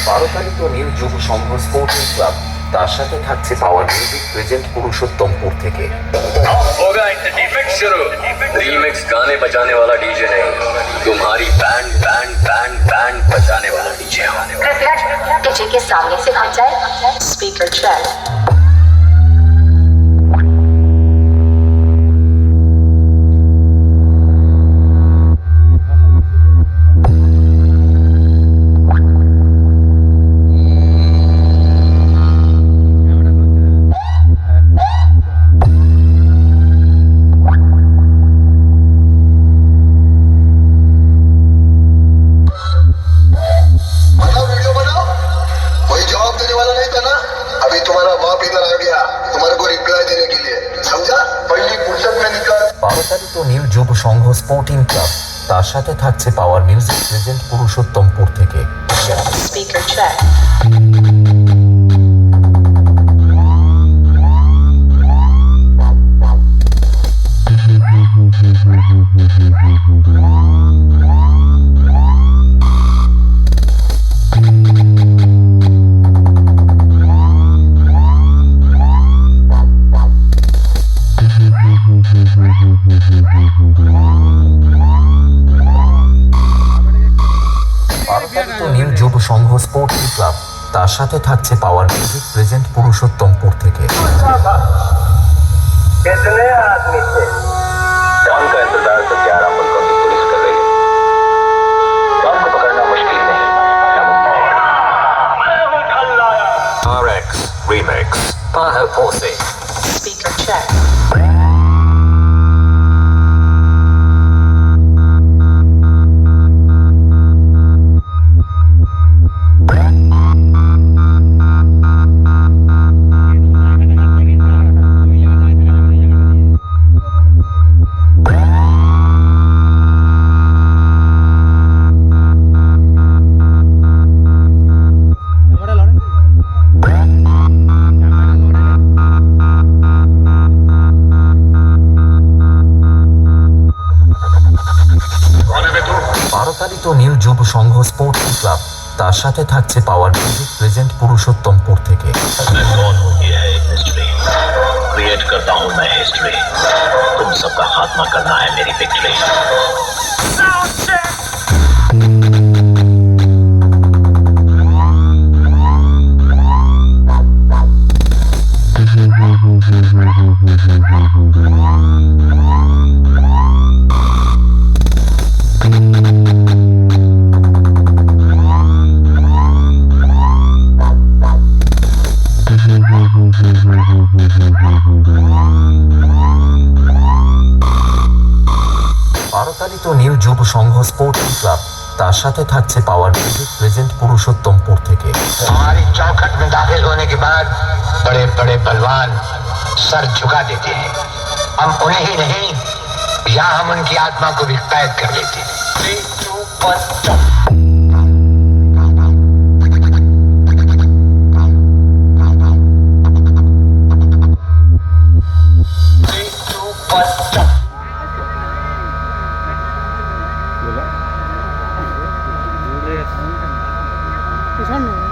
ভারতালিত নীল যুব সংঘ স্পোর্টিং ক্লাব তার সাথে থাকছে পাওয়ার মিউজিক প্রেজেন্ট পুরুষোত্তমপুর থেকে। होगा इंटरटेनमेंट शुरू। रीमिक्स गाने बजाने वाला डीजे नहीं, तुम्हारी बैंड बैंड बैंड बैंड बजाने वाला डीजे हो। कृपया डीजे के सामने से हट जाए। Speaker check. ভারতালিত নীল যুব সংঘ স্পোর্টিং ক্লাব তার সাথে থাকছে পাওয়ার মিউজিক প্রেজেন্ট পুরুষোত্তমপুর থেকে। Speaker check. ভারতালিত নীল যুব সংঘ স্পোর্টিং ক্লাব তার সাথে থাকছে পাওয়ার মিউজিক প্রেজেন্ট পুরুষোত্তমপুর থেকে। कितने आदमी थे? डॉन का इंतजार तो 11 मुल्कों की पुलिस कर रही है। डॉन को पकड़ना मुश्किल नहीं, RX Remix Pahal Pose। Speaker check. ভারতালিত নীল যুব সংঘ স্পোর্টিং ক্লাব তার সাথে থাকছে পাওয়ার মিউজিক প্রেজেন্ট পুরুষোত্তমপুর থেকে। मैं कौन हूँ ये है एक मिस्ट्री, क्रिएट करता हूँ मैं हिस्ट्री, तुम सबका खात्मा करना है मेरी विक्ट्री। ভারতালিত নীল যুব সংঘ স্পোর্টিং ক্লাব তার সাথে থাকছে পাওয়ার মিউজিক প্রেজেন্ট পুরুষোত্তমপুর থেকে। हमारी चौखट में दाखिल होने के बाद बड़े बड़े पहलवान सर झुका देते हैं। हम उन्हें ही नहीं, यहाँ हम उनकी आत्मा को भी कैद कर लेते हैं। 3, 2, 1, jump। Sana